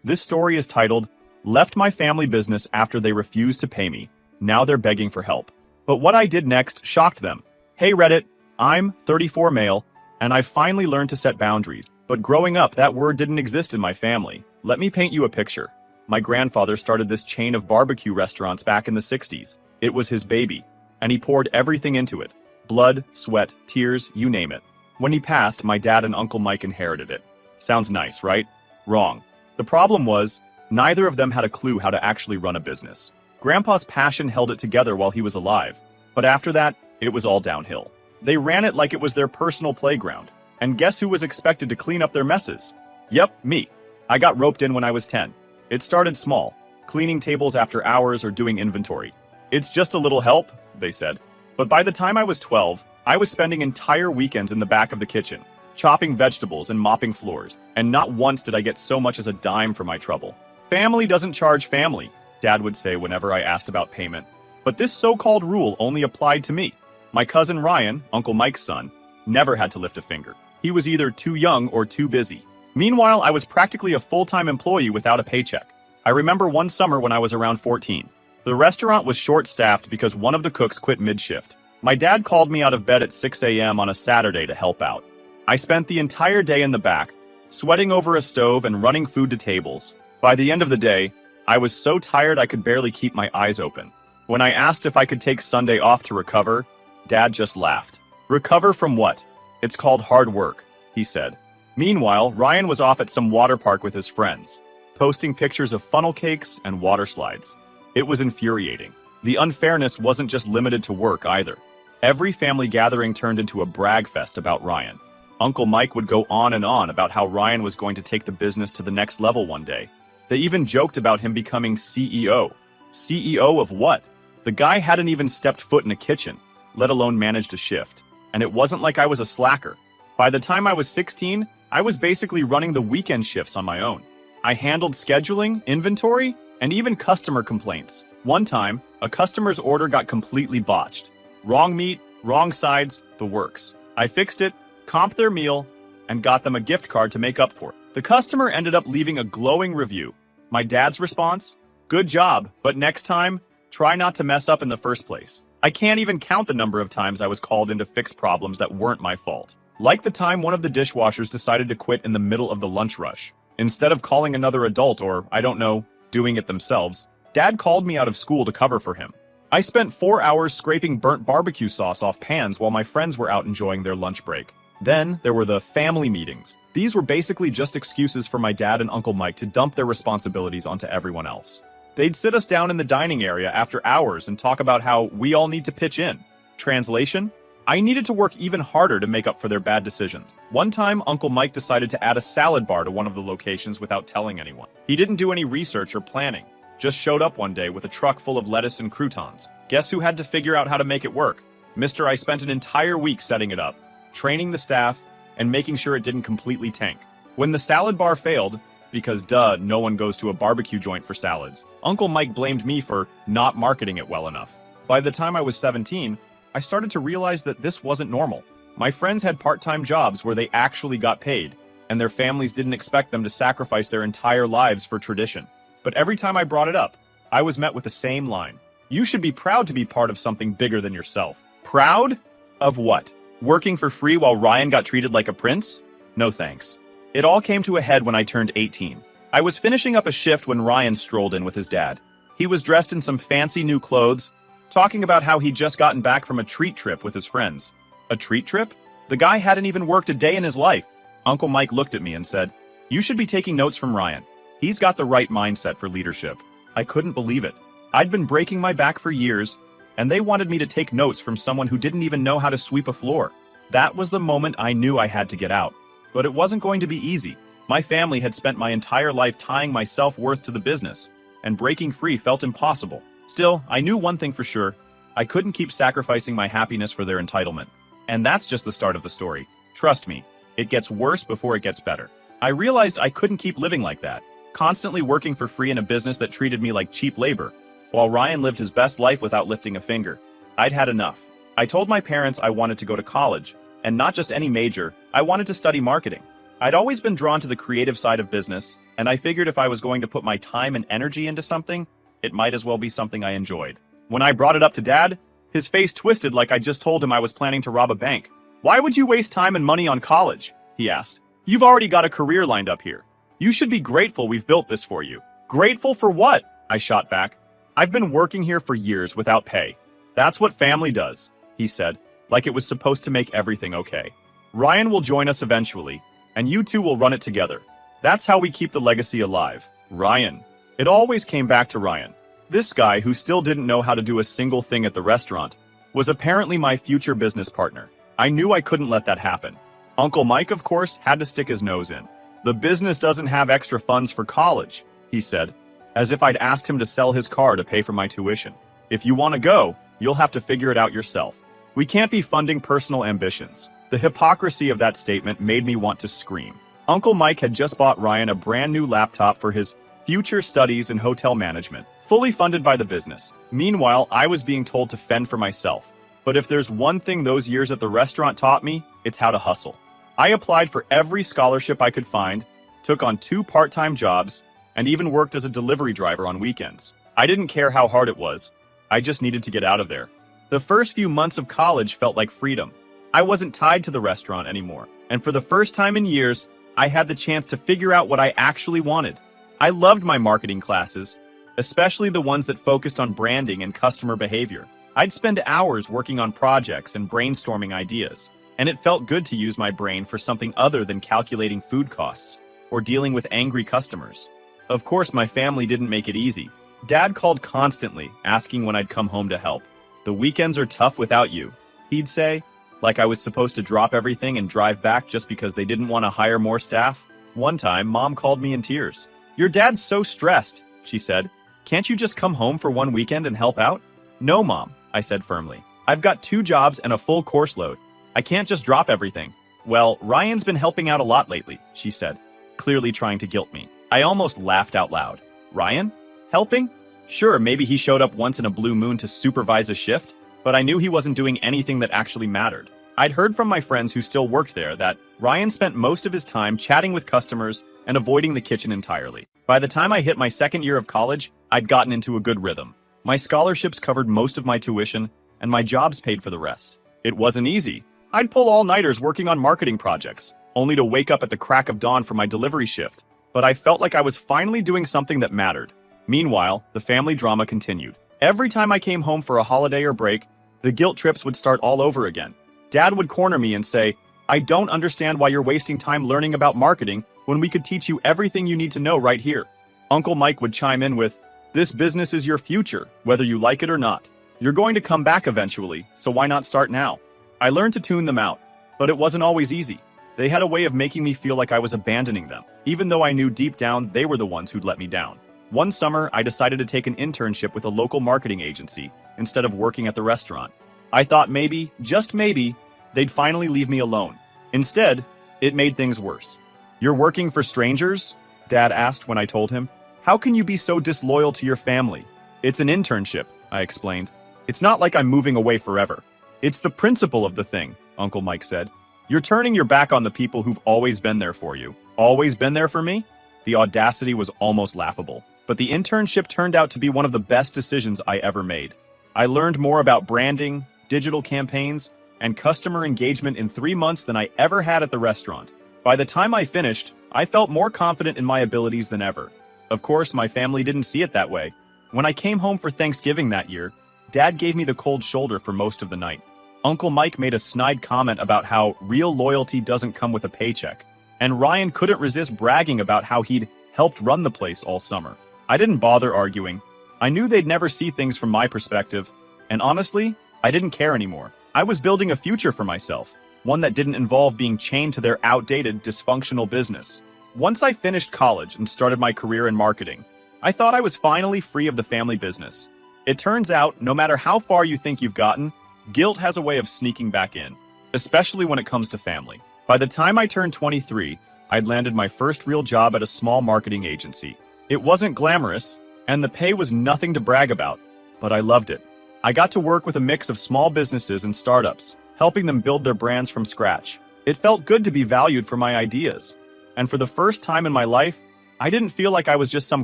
This story is titled, Left My Family Business After They Refused to Pay Me. Now They're Begging for Help. But what I did next shocked them. Hey Reddit, I'm 34 male, and I finally learned to set boundaries. But growing up, that word didn't exist in my family. Let me paint you a picture. My grandfather started this chain of barbecue restaurants back in the 60s. It was his baby, and he poured everything into it. Blood, sweat, tears, you name it. When he passed, my dad and Uncle Mike inherited it. Sounds nice, right? Wrong. The problem was, neither of them had a clue how to actually run a business. Grandpa's passion held it together while he was alive, but after that, it was all downhill. They ran it like it was their personal playground. And guess who was expected to clean up their messes? Yep, me. I got roped in when I was 10. It started small, cleaning tables after hours or doing inventory. It's just a little help, they said. But by the time I was 12, I was spending entire weekends in the back of the kitchen, chopping vegetables and mopping floors, and not once did I get so much as a dime for my trouble. Family doesn't charge family, Dad would say whenever I asked about payment. But this so-called rule only applied to me. My cousin Ryan, Uncle Mike's son, never had to lift a finger. He was either too young or too busy. Meanwhile, I was practically a full-time employee without a paycheck. I remember one summer when I was around 14. The restaurant was short-staffed because one of the cooks quit mid-shift. My dad called me out of bed at 6 a.m. on a Saturday to help out. I spent the entire day in the back, sweating over a stove and running food to tables. By the end of the day, I was so tired I could barely keep my eyes open. When I asked if I could take Sunday off to recover, Dad just laughed. Recover from what? It's called hard work, he said. Meanwhile, Ryan was off at some water park with his friends, posting pictures of funnel cakes and water slides. It was infuriating. The unfairness wasn't just limited to work either. Every family gathering turned into a brag fest about Ryan. Uncle Mike would go on and on about how Ryan was going to take the business to the next level one day. They even joked about him becoming CEO. CEO of what? The guy hadn't even stepped foot in a kitchen, let alone managed a shift. And it wasn't like I was a slacker. By the time I was 16, I was basically running the weekend shifts on my own. I handled scheduling, inventory, and even customer complaints. One time, a customer's order got completely botched. Wrong meat, wrong sides, the works. I fixed it, comped their meal, and got them a gift card to make up for it. The customer ended up leaving a glowing review. My dad's response? Good job, but next time, try not to mess up in the first place. I can't even count the number of times I was called in to fix problems that weren't my fault. Like the time one of the dishwashers decided to quit in the middle of the lunch rush. Instead of calling another adult or, I don't know, doing it themselves, Dad called me out of school to cover for him. I spent 4 hours scraping burnt barbecue sauce off pans while my friends were out enjoying their lunch break. Then, there were the family meetings. These were basically just excuses for my dad and Uncle Mike to dump their responsibilities onto everyone else. They'd sit us down in the dining area after hours and talk about how we all need to pitch in. Translation? I needed to work even harder to make up for their bad decisions. One time, Uncle Mike decided to add a salad bar to one of the locations without telling anyone. He didn't do any research or planning, just showed up one day with a truck full of lettuce and croutons. Guess who had to figure out how to make it work? Mr. I spent an entire week setting it up, training the staff, and making sure it didn't completely tank. When the salad bar failed, because duh, no one goes to a barbecue joint for salads, Uncle Mike blamed me for not marketing it well enough. By the time I was 17, I started to realize that this wasn't normal. My friends had part-time jobs where they actually got paid, and their families didn't expect them to sacrifice their entire lives for tradition. But every time I brought it up, I was met with the same line. You should be proud to be part of something bigger than yourself. Proud? Of what? Working for free while Ryan got treated like a prince? No thanks. It all came to a head when I turned 18. I was finishing up a shift when Ryan strolled in with his dad. He was dressed in some fancy new clothes, talking about how he'd just gotten back from a treat trip with his friends. A treat trip? The guy hadn't even worked a day in his life. Uncle Mike looked at me and said, "You should be taking notes from Ryan. He's got the right mindset for leadership." I couldn't believe it. I'd been breaking my back for years, and they wanted me to take notes from someone who didn't even know how to sweep a floor. That was the moment I knew I had to get out. But it wasn't going to be easy. My family had spent my entire life tying my self-worth to the business, and breaking free felt impossible. Still, I knew one thing for sure. I couldn't keep sacrificing my happiness for their entitlement. And that's just the start of the story. Trust me, it gets worse before it gets better. I realized I couldn't keep living like that, constantly working for free in a business that treated me like cheap labor, while Ryan lived his best life without lifting a finger. I'd had enough. I told my parents I wanted to go to college, and not just any major, I wanted to study marketing. I'd always been drawn to the creative side of business, and I figured if I was going to put my time and energy into something, it might as well be something I enjoyed. When I brought it up to Dad, his face twisted like I just told him I was planning to rob a bank. "Why would you waste time and money on college?" he asked. "You've already got a career lined up here. You should be grateful we've built this for you." "Grateful for what?" I shot back. "I've been working here for years without pay. That's what family does," he said, like it was supposed to make everything okay. "Ryan will join us eventually, and you two will run it together. That's how we keep the legacy alive." Ryan. It always came back to Ryan. This guy, who still didn't know how to do a single thing at the restaurant, was apparently my future business partner. I knew I couldn't let that happen. Uncle Mike, of course, had to stick his nose in. "The business doesn't have extra funds for college," he said, as if I'd asked him to sell his car to pay for my tuition. "If you want to go, you'll have to figure it out yourself. We can't be funding personal ambitions." The hypocrisy of that statement made me want to scream. Uncle Mike had just bought Ryan a brand new laptop for his future studies in hotel management, fully funded by the business. Meanwhile, I was being told to fend for myself. But if there's one thing those years at the restaurant taught me, it's how to hustle. I applied for every scholarship I could find, took on 2 part-time jobs, and even worked as a delivery driver on weekends. I didn't care how hard it was. I just needed to get out of there. The first few months of college felt like freedom. I wasn't tied to the restaurant anymore, and for the first time in years, I had the chance to figure out what I actually wanted. I loved my marketing classes, especially the ones that focused on branding and customer behavior. I'd spend hours working on projects and brainstorming ideas, and it felt good to use my brain for something other than calculating food costs or dealing with angry customers. Of course, my family didn't make it easy. Dad called constantly, asking when I'd come home to help. "The weekends are tough without you," he'd say, like I was supposed to drop everything and drive back just because they didn't want to hire more staff. One time, Mom called me in tears. "Your dad's so stressed," she said. "Can't you just come home for one weekend and help out?" "No, Mom," I said firmly. "I've got 2 jobs and a full course load. I can't just drop everything." "Well, Ryan's been helping out a lot lately," she said, clearly trying to guilt me. I almost laughed out loud. "Ryan? Helping? Sure, maybe he showed up once in a blue moon to supervise a shift, but I knew he wasn't doing anything that actually mattered. I'd heard from my friends who still worked there that Ryan spent most of his time chatting with customers and avoiding the kitchen entirely. By the time I hit my second year of college, I'd gotten into a good rhythm. My scholarships covered most of my tuition, and my jobs paid for the rest. It wasn't easy. I'd pull all-nighters working on marketing projects, only to wake up at the crack of dawn for my delivery shift. But I felt like I was finally doing something that mattered. Meanwhile, the family drama continued. Every time I came home for a holiday or break, the guilt trips would start all over again. Dad would corner me and say, "I don't understand why you're wasting time learning about marketing when we could teach you everything you need to know right here." Uncle Mike would chime in with, "This business is your future, whether you like it or not. You're going to come back eventually, so why not start now?" I learned to tune them out, but it wasn't always easy. They had a way of making me feel like I was abandoning them, even though I knew deep down they were the ones who'd let me down. One summer, I decided to take an internship with a local marketing agency instead of working at the restaurant. I thought maybe, just maybe, they'd finally leave me alone. Instead, it made things worse. "You're working for strangers?" Dad asked when I told him. "How can you be so disloyal to your family?" "It's an internship," I explained. "It's not like I'm moving away forever. It's the principle of the thing," Uncle Mike said. "You're turning your back on the people who've always been there for you." "Always been there for me?" The audacity was almost laughable. But the internship turned out to be one of the best decisions I ever made. I learned more about branding, digital campaigns, and customer engagement in 3 months than I ever had at the restaurant. By the time I finished, I felt more confident in my abilities than ever. Of course, my family didn't see it that way. When I came home for Thanksgiving that year, Dad gave me the cold shoulder for most of the night. Uncle Mike made a snide comment about how real loyalty doesn't come with a paycheck, and Ryan couldn't resist bragging about how he'd helped run the place all summer. I didn't bother arguing. I knew they'd never see things from my perspective, and honestly, I didn't care anymore. I was building a future for myself, one that didn't involve being chained to their outdated, dysfunctional business. Once I finished college and started my career in marketing, I thought I was finally free of the family business. It turns out, no matter how far you think you've gotten, guilt has a way of sneaking back in, especially when it comes to family. By the time I turned 23, I'd landed my first real job at a small marketing agency. It wasn't glamorous, and the pay was nothing to brag about, but I loved it. I got to work with a mix of small businesses and startups, helping them build their brands from scratch. It felt good to be valued for my ideas, And for the first time in my life, I didn't feel like I was just some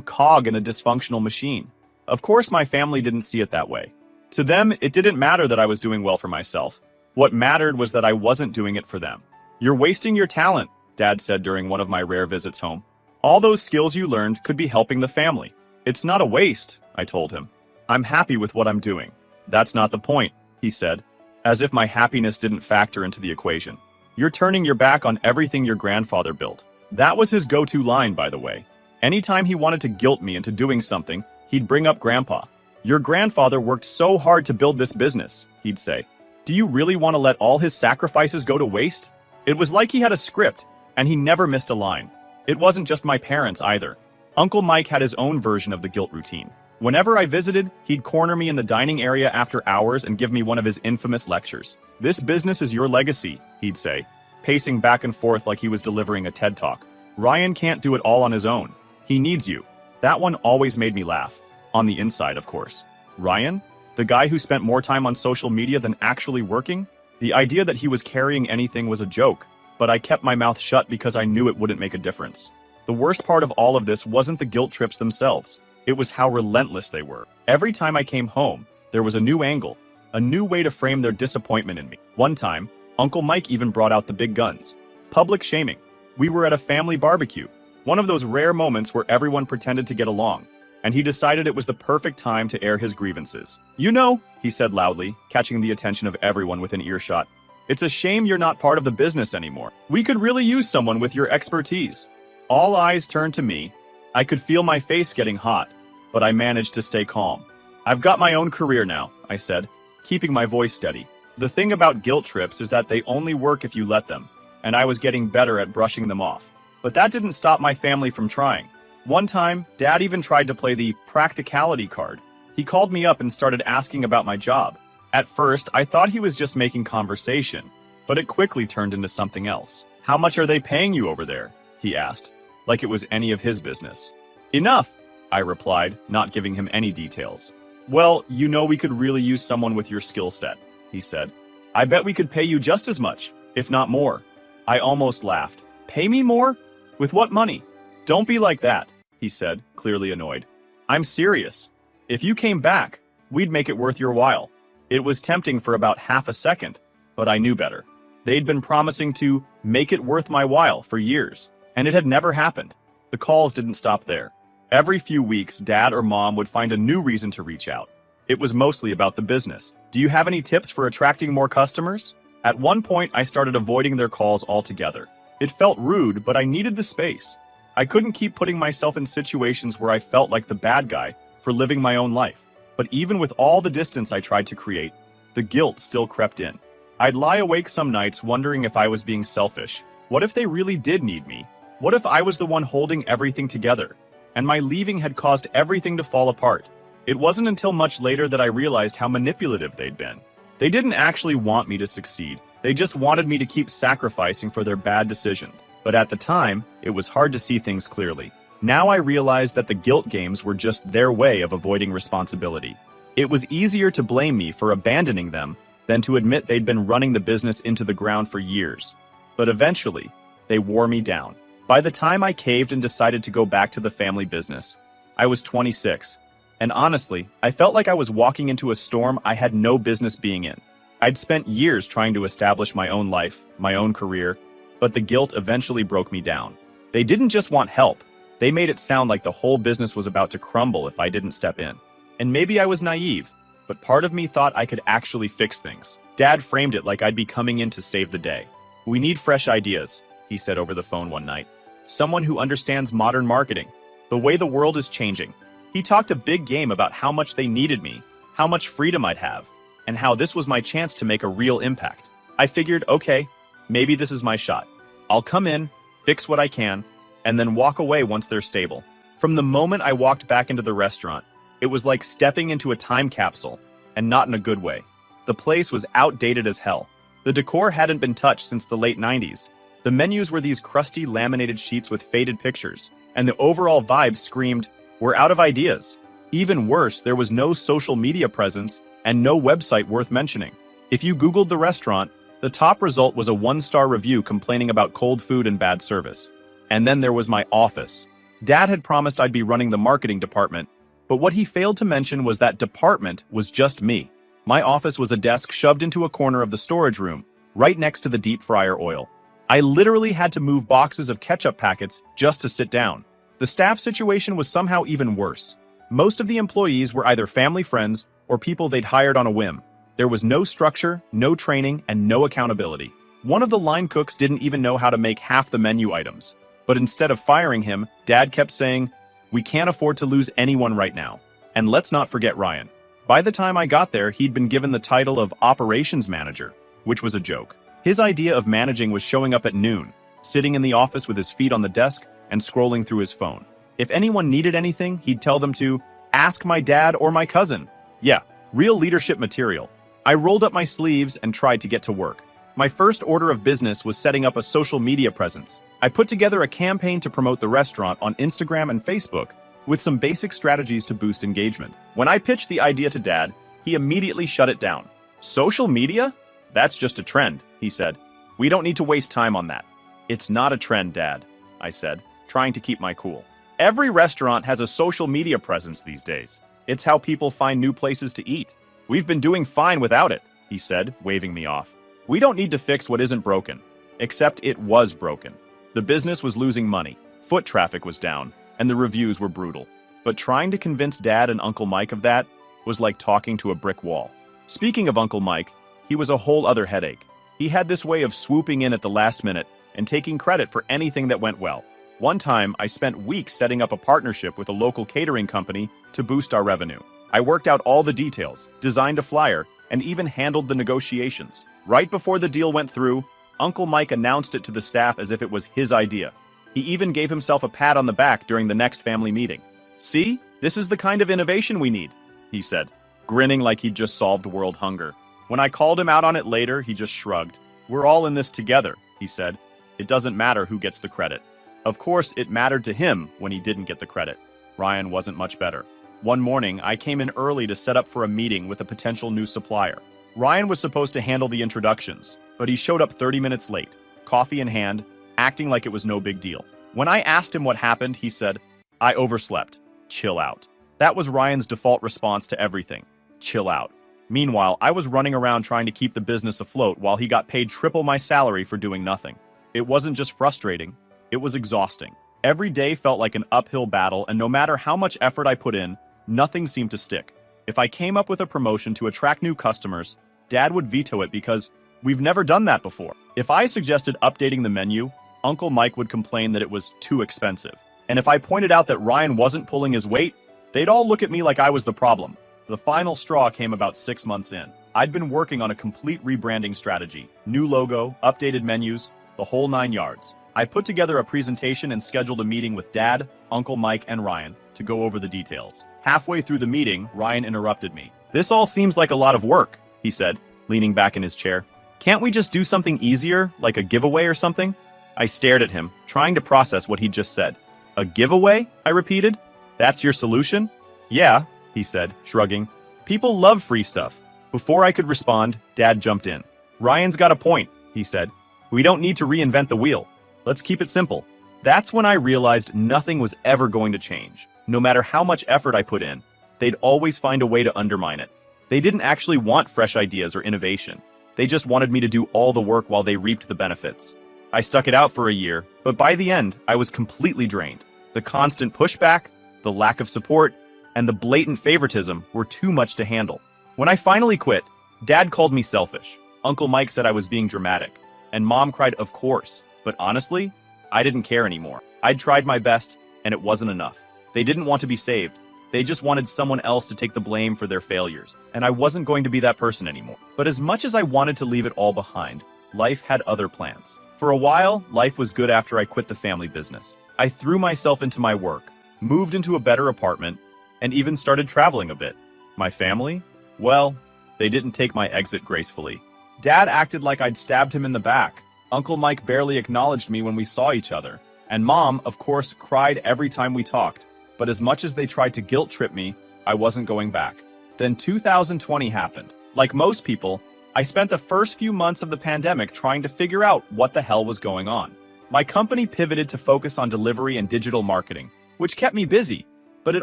cog in a dysfunctional machine. Of course, my family didn't see it that way. To them, it didn't matter that I was doing well for myself. What mattered was that I wasn't doing it for them. "You're wasting your talent," Dad said during one of my rare visits home. "All those skills you learned could be helping the family." "It's not a waste," I told him. "I'm happy with what I'm doing." "That's not the point," he said, as if my happiness didn't factor into the equation. "You're turning your back on everything your grandfather built." That was his go-to line, by the way. Anytime he wanted to guilt me into doing something, he'd bring up Grandpa. "Your grandfather worked so hard to build this business," he'd say. "Do you really want to let all his sacrifices go to waste?" It was like he had a script, and he never missed a line. It wasn't just my parents either. Uncle Mike had his own version of the guilt routine. Whenever I visited, he'd corner me in the dining area after hours and give me one of his infamous lectures. "This business is your legacy," he'd say, pacing back and forth like he was delivering a TED Talk. "Ryan can't do it all on his own. He needs you." That one always made me laugh. On the inside, of course. Ryan? The guy who spent more time on social media than actually working? The idea that he was carrying anything was a joke, but I kept my mouth shut because I knew it wouldn't make a difference. The worst part of all of this wasn't the guilt trips themselves. It was how relentless they were. Every time I came home, there was a new angle, a new way to frame their disappointment in me. One time, Uncle Mike even brought out the big guns. Public shaming. We were at a family barbecue, one of those rare moments where everyone pretended to get along, and he decided it was the perfect time to air his grievances. "You know," he said loudly, catching the attention of everyone within earshot, "it's a shame you're not part of the business anymore. We could really use someone with your expertise." All eyes turned to me. I could feel my face getting hot, but I managed to stay calm. "I've got my own career now," I said, keeping my voice steady. "The thing about guilt trips is that they only work if you let them, and I was getting better at brushing them off. But that didn't stop my family from trying. One time, Dad even tried to play the practicality card. He called me up and started asking about my job. At first, I thought he was just making conversation, but it quickly turned into something else. "How much are they paying you over there?" he asked, like it was any of his business. "Enough," I replied, not giving him any details. "Well, you know we could really use someone with your skill set," he said. "I bet we could pay you just as much, if not more." I almost laughed. "Pay me more? With what money?" "Don't be like that," he said, clearly annoyed. "I'm serious. If you came back, we'd make it worth your while." It was tempting for about half a second, but I knew better. They'd been promising to make it worth my while for years, and it had never happened. The calls didn't stop there. Every few weeks, Dad or Mom would find a new reason to reach out. It was mostly about the business. "Do you have any tips for attracting more customers?" At one point, I started avoiding their calls altogether. It felt rude, but I needed the space. I couldn't keep putting myself in situations where I felt like the bad guy for living my own life. But even with all the distance I tried to create, the guilt still crept in. I'd lie awake some nights wondering if I was being selfish. What if they really did need me? What if I was the one holding everything together, and my leaving had caused everything to fall apart? It wasn't until much later that I realized how manipulative they'd been. They didn't actually want me to succeed. They just wanted me to keep sacrificing for their bad decisions. But at the time, it was hard to see things clearly. Now I realized that the guilt games were just their way of avoiding responsibility. It was easier to blame me for abandoning them than to admit they'd been running the business into the ground for years. But eventually, they wore me down. By the time I caved and decided to go back to the family business, I was 26. And honestly, I felt like I was walking into a storm I had no business being in. I'd spent years trying to establish my own life, my own career, but the guilt eventually broke me down. They didn't just want help. They made it sound like the whole business was about to crumble if I didn't step in. And maybe I was naive, but part of me thought I could actually fix things. Dad framed it like I'd be coming in to save the day. "We need fresh ideas," he said over the phone one night. "Someone who understands modern marketing, the way the world is changing." He talked a big game about how much they needed me, how much freedom I'd have, and how this was my chance to make a real impact. I figured, okay, maybe this is my shot. I'll come in, fix what I can, and then walk away once they're stable. From the moment I walked back into the restaurant, it was like stepping into a time capsule, and not in a good way. The place was outdated as hell. The decor hadn't been touched since the late 90s. The menus were these crusty laminated sheets with faded pictures, and the overall vibe screamed, "We're out of ideas." Even worse, there was no social media presence and no website worth mentioning. If you Googled the restaurant, the top result was a 1-star review complaining about cold food and bad service. And then there was my office. Dad had promised I'd be running the marketing department, but what he failed to mention was that department was just me. My office was a desk shoved into a corner of the storage room, right next to the deep fryer oil. I literally had to move boxes of ketchup packets just to sit down. The staff situation was somehow even worse. Most of the employees were either family friends or people they'd hired on a whim. There was no structure, no training, and no accountability. One of the line cooks didn't even know how to make half the menu items. But instead of firing him, Dad kept saying, "We can't afford to lose anyone right now. And let's not forget Ryan." By the time I got there, he'd been given the title of operations manager, which was a joke. His idea of managing was showing up at noon, sitting in the office with his feet on the desk and scrolling through his phone. If anyone needed anything, he'd tell them to ask my dad or my cousin. Yeah, real leadership material. I rolled up my sleeves and tried to get to work. My first order of business was setting up a social media presence. I put together a campaign to promote the restaurant on Instagram and Facebook, with some basic strategies to boost engagement. When I pitched the idea to Dad, he immediately shut it down. "Social media? That's just a trend," he said. "We don't need to waste time on that." "It's not a trend, Dad," I said, trying to keep my cool. "Every restaurant has a social media presence these days. It's how people find new places to eat. We've been doing fine without it," he said, waving me off. "We don't need to fix what isn't broken." Except it was broken. The business was losing money, foot traffic was down, and the reviews were brutal. But trying to convince Dad and Uncle Mike of that was like talking to a brick wall. Speaking of Uncle Mike, he was a whole other headache. He had this way of swooping in at the last minute and taking credit for anything that went well. One time, I spent weeks setting up a partnership with a local catering company to boost our revenue. I worked out all the details, designed a flyer, and even handled the negotiations. Right before the deal went through, Uncle Mike announced it to the staff as if it was his idea. He even gave himself a pat on the back during the next family meeting. "See, this is the kind of innovation we need," he said, grinning like he'd just solved world hunger. When I called him out on it later, he just shrugged. "We're all in this together," he said. "It doesn't matter who gets the credit." Of course, it mattered to him when he didn't get the credit. Ryan wasn't much better. One morning, I came in early to set up for a meeting with a potential new supplier. Ryan was supposed to handle the introductions, but he showed up 30 minutes late, coffee in hand, acting like it was no big deal. When I asked him what happened, he said, "I overslept. Chill out." That was Ryan's default response to everything. Chill out. Meanwhile, I was running around trying to keep the business afloat while he got paid triple my salary for doing nothing. It wasn't just frustrating, it was exhausting. Every day felt like an uphill battle, and no matter how much effort I put in, nothing seemed to stick. If I came up with a promotion to attract new customers, Dad would veto it because we've never done that before. If I suggested updating the menu, Uncle Mike would complain that it was too expensive. And if I pointed out that Ryan wasn't pulling his weight, they'd all look at me like I was the problem. The final straw came about 6 months in. I'd been working on a complete rebranding strategy, new logo, updated menus, the whole 9 yards. I put together a presentation and scheduled a meeting with Dad, Uncle Mike, and Ryan to go over the details. Halfway through the meeting, Ryan interrupted me. "This all seems like a lot of work," he said, leaning back in his chair. "Can't we just do something easier, like a giveaway or something?" I stared at him, trying to process what he'd just said. "A giveaway?" I repeated. "That's your solution?" "Yeah," he said, shrugging. "People love free stuff." Before I could respond, Dad jumped in. "Ryan's got a point," he said. "We don't need to reinvent the wheel. Let's keep it simple." That's when I realized nothing was ever going to change. No matter how much effort I put in, they'd always find a way to undermine it. They didn't actually want fresh ideas or innovation. They just wanted me to do all the work while they reaped the benefits. I stuck it out for a year, but by the end, I was completely drained. The constant pushback, the lack of support, and the blatant favoritism were too much to handle. When I finally quit, Dad called me selfish. Uncle Mike said I was being dramatic, and Mom cried, "Of course." But honestly, I didn't care anymore. I'd tried my best, and it wasn't enough. They didn't want to be saved. They just wanted someone else to take the blame for their failures, and I wasn't going to be that person anymore. But as much as I wanted to leave it all behind, life had other plans. For a while, life was good after I quit the family business. I threw myself into my work, moved into a better apartment, and even started traveling a bit. My family? Well, they didn't take my exit gracefully. Dad acted like I'd stabbed him in the back. Uncle Mike barely acknowledged me when we saw each other. And Mom, of course, cried every time we talked. But as much as they tried to guilt trip me, I wasn't going back. Then 2020 happened. Like most people, I spent the first few months of the pandemic trying to figure out what the hell was going on. My company pivoted to focus on delivery and digital marketing, which kept me busy, but it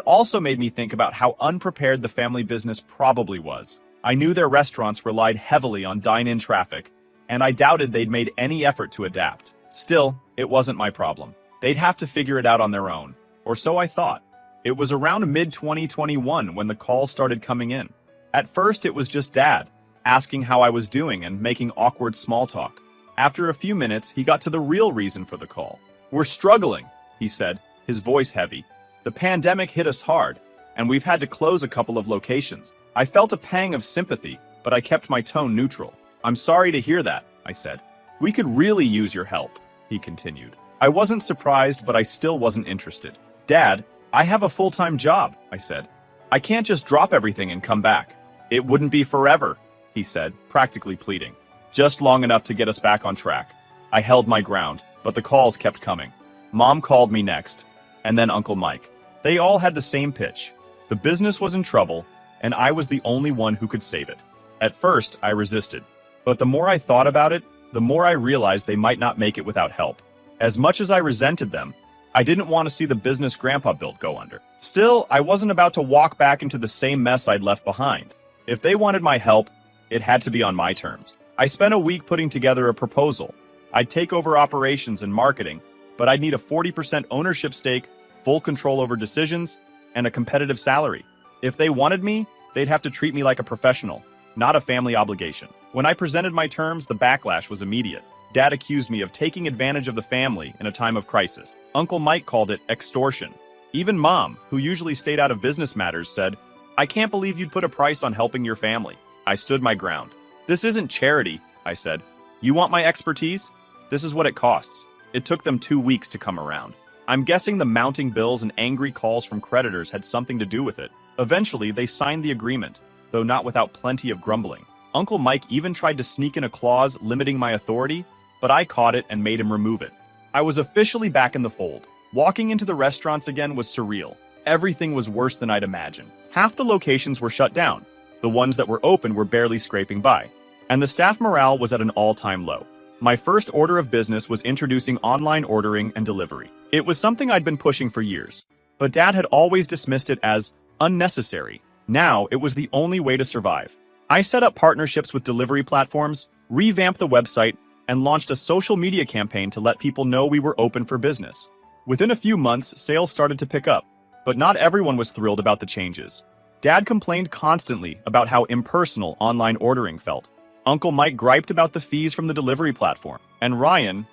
also made me think about how unprepared the family business probably was. I knew their restaurants relied heavily on dine-in traffic, and I doubted they'd made any effort to adapt. Still, it wasn't my problem. They'd have to figure it out on their own, or so I thought. It was around mid-2021 when the calls started coming in. At first, it was just Dad, asking how I was doing and making awkward small talk. After a few minutes, he got to the real reason for the call. "We're struggling," he said, his voice heavy. "The pandemic hit us hard, and we've had to close a couple of locations." I felt a pang of sympathy, but I kept my tone neutral. "I'm sorry to hear that," I said. "We could really use your help," he continued. I wasn't surprised, but I still wasn't interested. "Dad, I have a full-time job," I said. "I can't just drop everything and come back." "It wouldn't be forever," he said, practically pleading. "Just long enough to get us back on track." I held my ground, but the calls kept coming. Mom called me next, and then Uncle Mike. They all had the same pitch. The business was in trouble, and I was the only one who could save it. At first, I resisted, but the more I thought about it, the more I realized they might not make it without help. As much as I resented them, I didn't want to see the business Grandpa built go under. Still, I wasn't about to walk back into the same mess I'd left behind. If they wanted my help, it had to be on my terms. I spent a week putting together a proposal. I'd take over operations and marketing, but I'd need a 40% ownership stake, full control over decisions, and a competitive salary. If they wanted me, they'd have to treat me like a professional, not a family obligation. When I presented my terms, the backlash was immediate. Dad accused me of taking advantage of the family in a time of crisis. Uncle Mike called it extortion. Even Mom, who usually stayed out of business matters, said, "I can't believe you'd put a price on helping your family." I stood my ground. "This isn't charity," I said. "You want my expertise? This is what it costs." It took them 2 weeks to come around. I'm guessing the mounting bills and angry calls from creditors had something to do with it. Eventually, they signed the agreement, though not without plenty of grumbling. Uncle Mike even tried to sneak in a clause limiting my authority, but I caught it and made him remove it. I was officially back in the fold. Walking into the restaurants again was surreal. Everything was worse than I'd imagined. Half the locations were shut down. The ones that were open were barely scraping by. And the staff morale was at an all-time low. My first order of business was introducing online ordering and delivery. It was something I'd been pushing for years, but Dad had always dismissed it as unnecessary. Now, it was the only way to survive. I set up partnerships with delivery platforms, revamped the website, and launched a social media campaign to let people know we were open for business. Within a few months, sales started to pick up, but not everyone was thrilled about the changes. Dad complained constantly about how impersonal online ordering felt. Uncle Mike griped about the fees from the delivery platform. And Ryan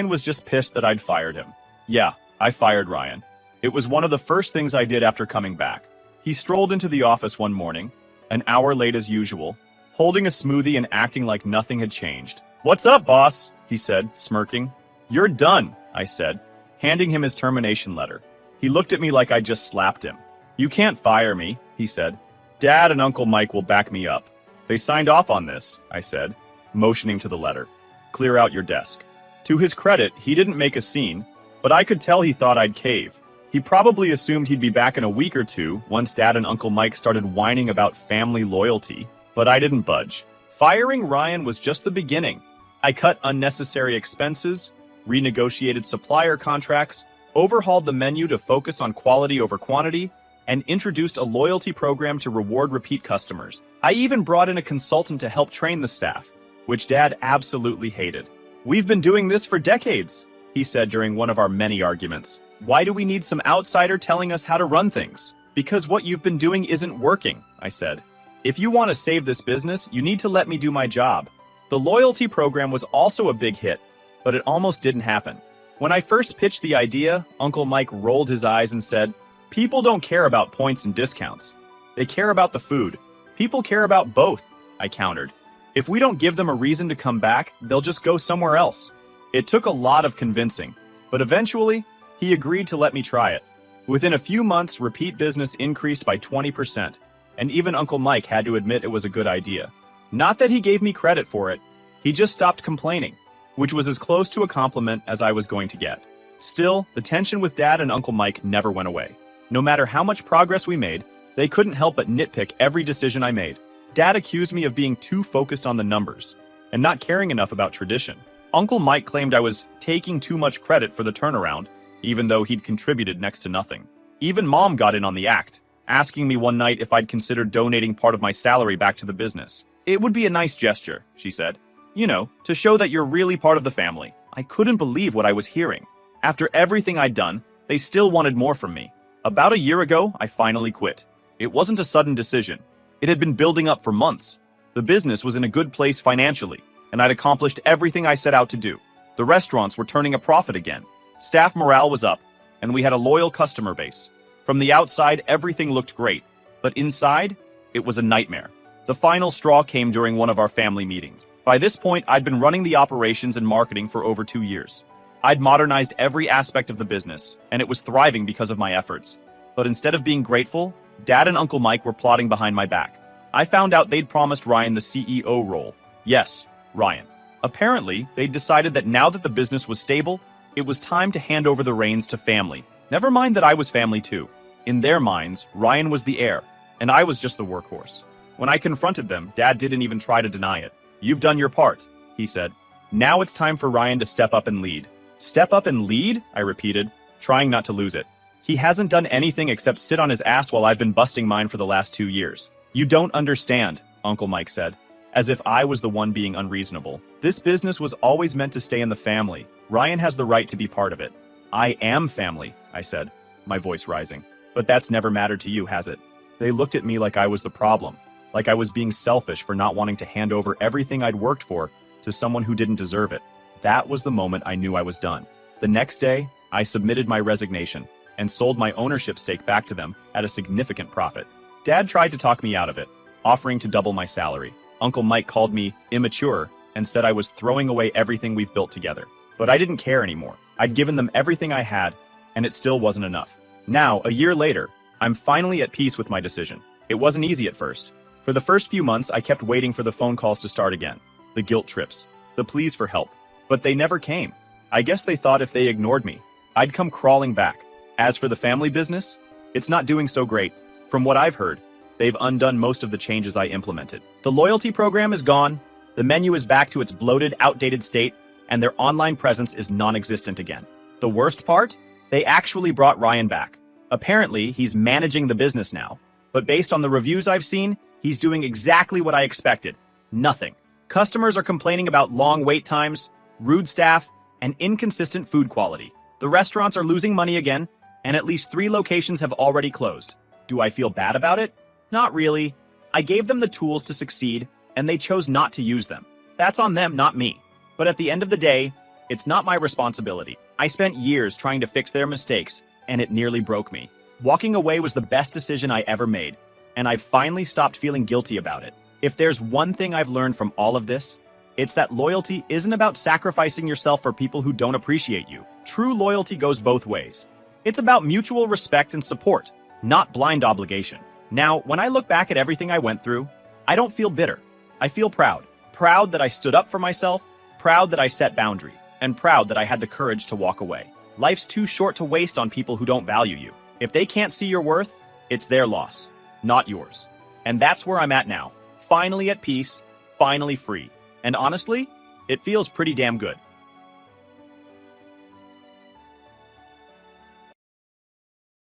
was just pissed that I'd fired him. Yeah, I fired Ryan. It was one of the first things I did after coming back. He strolled into the office one morning, an hour late as usual, holding a smoothie and acting like nothing had changed. "What's up, boss?" he said, smirking. "You're done," I said, handing him his termination letter. He looked at me like I'd just slapped him. "You can't fire me," he said. "Dad and Uncle Mike will back me up. They signed off on this," I said, motioning to the letter. "Clear out your desk." To his credit, he didn't make a scene, but I could tell he thought I'd cave. He probably assumed he'd be back in a week or two once Dad and Uncle Mike started whining about family loyalty, but I didn't budge. Firing Ryan was just the beginning. I cut unnecessary expenses, renegotiated supplier contracts, overhauled the menu to focus on quality over quantity, and introduced a loyalty program to reward repeat customers. I even brought in a consultant to help train the staff, which Dad absolutely hated. "We've been doing this for decades," he said during one of our many arguments. "Why do we need some outsider telling us how to run things?" "Because what you've been doing isn't working," I said. "If you want to save this business, you need to let me do my job." The loyalty program was also a big hit, but it almost didn't happen. When I first pitched the idea, Uncle Mike rolled his eyes and said, "People don't care about points and discounts. They care about the food. People care about both," I countered. "If we don't give them a reason to come back, they'll just go somewhere else." It took a lot of convincing, but eventually, he agreed to let me try it. Within a few months, repeat business increased by 20%, and even Uncle Mike had to admit it was a good idea. Not that he gave me credit for it, he just stopped complaining, which was as close to a compliment as I was going to get. Still, the tension with Dad and Uncle Mike never went away. No matter how much progress we made, they couldn't help but nitpick every decision I made. Dad accused me of being too focused on the numbers and not caring enough about tradition. Uncle Mike claimed I was taking too much credit for the turnaround, even though he'd contributed next to nothing. Even Mom got in on the act, asking me one night if I'd consider donating part of my salary back to the business. It would be a nice gesture, she said. You know, to show that you're really part of the family. I couldn't believe what I was hearing. After everything I'd done, they still wanted more from me. About a year ago, I finally quit. It wasn't a sudden decision. It had been building up for months. The business was in a good place financially, and I'd accomplished everything I set out to do. The restaurants were turning a profit again. Staff morale was up, and we had a loyal customer base. From the outside, everything looked great, but inside, it was a nightmare. The final straw came during one of our family meetings. By this point, I'd been running the operations and marketing for over 2 years. I'd modernized every aspect of the business, and it was thriving because of my efforts. But instead of being grateful, Dad and Uncle Mike were plotting behind my back. I found out they'd promised Ryan the CEO role. Yes, Ryan. Apparently, they'd decided that now that the business was stable, it was time to hand over the reins to family. Never mind that I was family too. In their minds, Ryan was the heir, and I was just the workhorse. When I confronted them, Dad didn't even try to deny it. "You've done your part," he said. "Now it's time for Ryan to step up and lead." "Step up and lead?" I repeated, trying not to lose it. "He hasn't done anything except sit on his ass while I've been busting mine for the last 2 years. You don't understand," Uncle Mike said, as if I was the one being unreasonable. "This business was always meant to stay in the family. Ryan has the right to be part of it." "I am family," I said, my voice rising. "But that's never mattered to you, has it?" They looked at me like I was the problem, like I was being selfish for not wanting to hand over everything I'd worked for to someone who didn't deserve it. That was the moment I knew I was done. The next day, I submitted my resignation and sold my ownership stake back to them at a significant profit. Dad tried to talk me out of it, offering to double my salary. Uncle Mike called me immature and said I was throwing away everything we've built together. But I didn't care anymore. I'd given them everything I had, and it still wasn't enough. Now, a year later, I'm finally at peace with my decision. It wasn't easy at first. For the first few months, I kept waiting for the phone calls to start again. The guilt trips, the pleas for help. But they never came. I guess they thought if they ignored me, I'd come crawling back. As for the family business, it's not doing so great. From what I've heard, they've undone most of the changes I implemented. The loyalty program is gone, the menu is back to its bloated, outdated state, and their online presence is non-existent again. The worst part? They actually brought Ryan back. Apparently, he's managing the business now. But based on the reviews I've seen, he's doing exactly what I expected. Nothing. Customers are complaining about long wait times, rude staff, and inconsistent food quality. The restaurants are losing money again, and at least 3 locations have already closed. Do I feel bad about it? Not really. I gave them the tools to succeed, and they chose not to use them. That's on them, not me. But at the end of the day, it's not my responsibility. I spent years trying to fix their mistakes, and it nearly broke me. Walking away was the best decision I ever made, and I've finally stopped feeling guilty about it. If there's one thing I've learned from all of this, it's that loyalty isn't about sacrificing yourself for people who don't appreciate you. True loyalty goes both ways. It's about mutual respect and support, not blind obligation. Now, when I look back at everything I went through, I don't feel bitter. I feel proud. Proud that I stood up for myself, proud that I set boundary, and proud that I had the courage to walk away. Life's too short to waste on people who don't value you. If they can't see your worth, it's their loss, not yours. And that's where I'm at now. Finally at peace, finally free. And honestly, it feels pretty damn good.